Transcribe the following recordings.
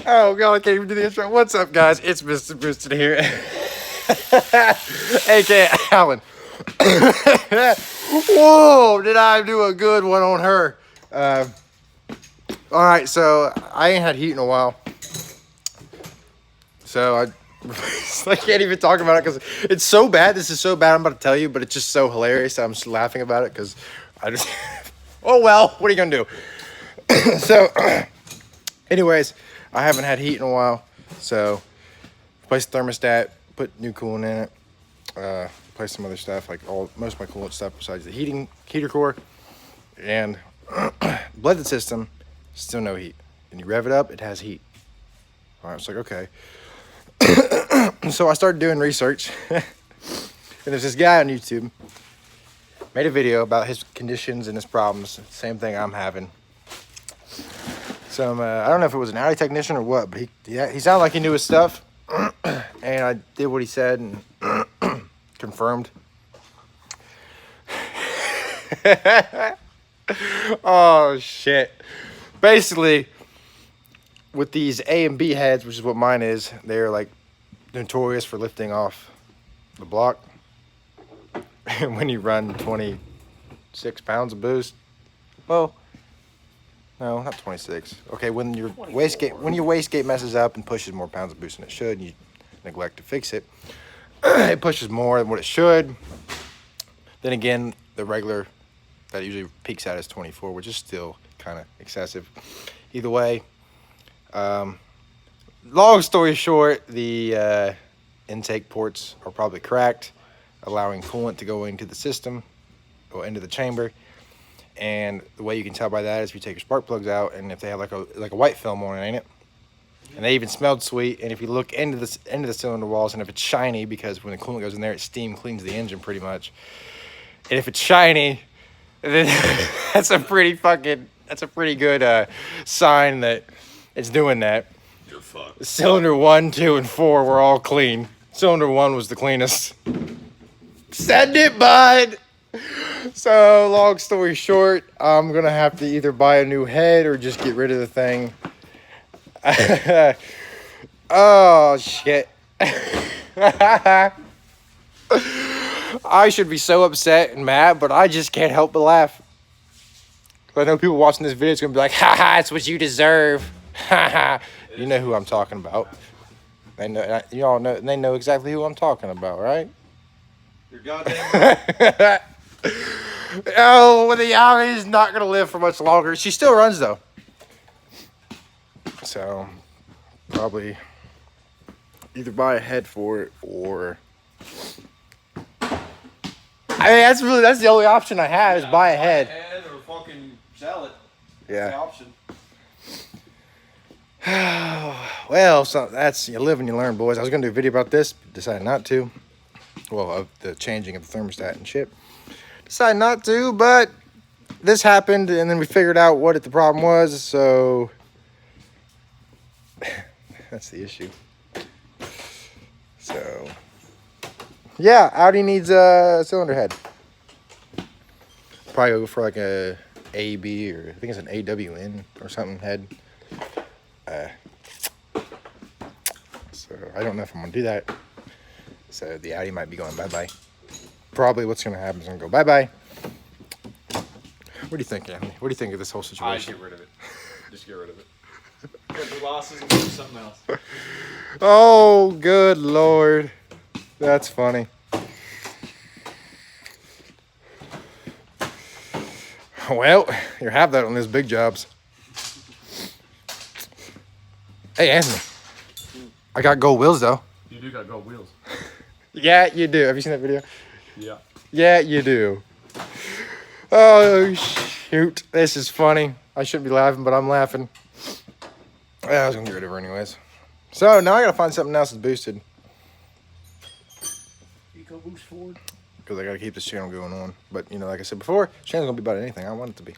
Oh god, I can't even do the intro. What's up, guys? It's Mr. Boosted here, aka Alan. Whoa, did I do a good one on her? All right, so I ain't had heat in a while, so I can't even talk about it because it's so bad. This is so bad. I'm about to tell you, but it's just so hilarious. I'm just laughing about it because I just. Oh well, what are you gonna do? So, anyways, I haven't had heat in a while, so replaced the thermostat, put new coolant in it, replaced some other stuff like most of my coolant stuff besides the heater core, and bled the system. Still no heat. And you rev it up, it has heat. All right, it's like okay. So I started doing research, and there's this guy on YouTube made a video about his conditions and his problems. Same thing I'm having. So I don't know if it was an Audi technician or what, but he sounded like he knew his stuff, and I did what he said and confirmed. Oh shit! Basically, with these A and B heads, which is what mine is, they're like notorious for lifting off the block. And when you run 26 pounds of boost, well, no, not 26. Okay, when your wastegate messes up and pushes more pounds of boost than it should, and you neglect to fix it, it pushes more than what it should. Then again, the regular that usually peaks out is 24, which is still kind of excessive. Either way, long story short, the intake ports are probably cracked, allowing coolant to go into the system or into the chamber. And the way you can tell by that is if you take your spark plugs out, and if they have like a white film on it, ain't it? And they even smelled sweet. And if you look into the cylinder walls, and if it's shiny, because when the coolant goes in there, it steam cleans the engine pretty much. And if it's shiny, then that's a pretty good sign that it's doing that. You're fucked. Cylinder 1, 2, and 4 were all clean. Cylinder 1 was the cleanest. Send it, bud! So, long story short, I'm gonna have to either buy a new head or just get rid of the thing. Oh, shit. I should be so upset and mad, but I just can't help but laugh. I know people watching this video is gonna be like, ha ha, it's what you deserve. Ha ha. You know who I'm talking about. They know, you all know, they know exactly who I'm talking about, right? You're goddamn right. Oh, well, the Audi is not gonna live for much longer. She still runs though. So, probably either buy a head for it or. I mean, that's the only option I have is buy a head. Buy a head or fucking sell it. Yeah. That's the option. Well, so that's you live and you learn, boys. I was gonna do a video about this, but decided not to. Well, of the changing of the thermostat and shit. Decided not to, but this happened, and then we figured out what the problem was. So that's the issue. So yeah, Audi needs a cylinder head. Probably go for like a AB or I think it's an AWN or something head. So I don't know if I'm gonna do that. So the Audi might be going bye-bye. Probably what's gonna happen is I'm gonna go bye-bye. What do you think, Anthony? What do you think of this whole I situation? get rid of it. Just get rid of it. Cut the losses and do something else. Oh, good Lord. That's funny. Well, you have that on those big jobs. Hey, Anthony. I got gold wheels, though. You do got gold wheels. Yeah, you do. Have you seen that video? Yeah. Yeah, you do. Oh, shoot. This is funny. I shouldn't be laughing, but I'm laughing. Yeah, I was going to get rid of her anyways. So, now I got to find something else that's boosted. EcoBoost Ford. Because I got to keep this channel going on. But, you know, like I said before, this channel's going to be about anything I want it to be.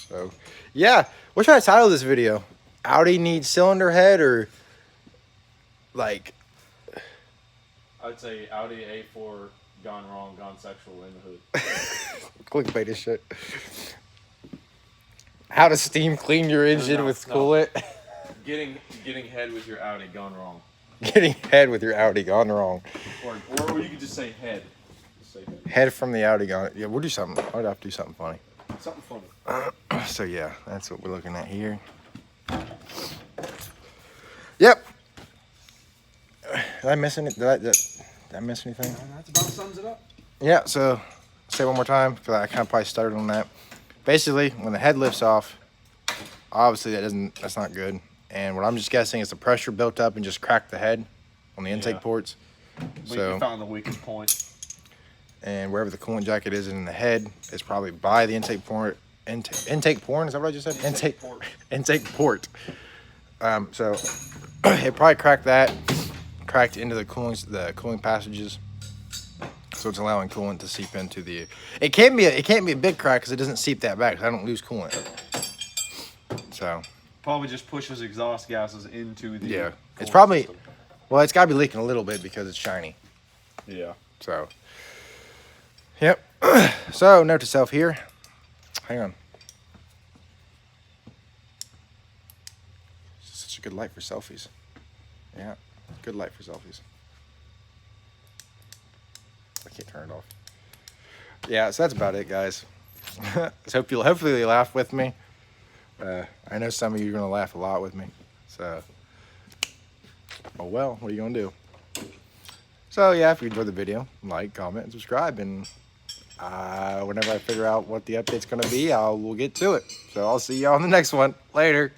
So, yeah. What should I title this video? Audi needs cylinder head or, like... I'd say Audi A4 gone wrong, gone sexual in the hood. Clickbait as shit. How to steam clean your engine with coolant. Getting head with your Audi gone wrong. Getting head with your Audi gone wrong. Or you could just say head. Just say head. Head from the Audi gone. Yeah, we'll do something. I'd have to do something funny. Something funny. So yeah, that's what we're looking at here. Yep. Did I miss any? Did I miss anything? That about sums it up. Yeah. So say one more time because I kind of probably started on that. Basically, when the head lifts off, obviously that's not good. And what I'm just guessing is the pressure built up and just cracked the head on the intake ports. So We found the weakest point. And wherever the coolant jacket is in the head is probably by the intake port. Intake port, is that what I just said? Intake port. Intake port. So it probably cracked into the cooling passages. So it's allowing coolant to seep into the. It can't be a big crack because it doesn't seep that back. 'Cause I don't lose coolant. So. Probably just pushes exhaust gases into the. Yeah, it's probably. System. Well, it's got to be leaking a little bit because it's shiny. Yeah. So. Yep. So note to self here. Hang on. Such a good light for selfies. Yeah, good light for selfies. I can't turn it off. Yeah, so that's about it, guys. So hopefully you laugh with me. I know some of you are gonna laugh a lot with me. So, oh well, what are you gonna do? So yeah, if you enjoyed the video, like, comment, and subscribe, and whenever I figure out what the update's gonna be, we'll get to it. So I'll see y'all on the next one. Later.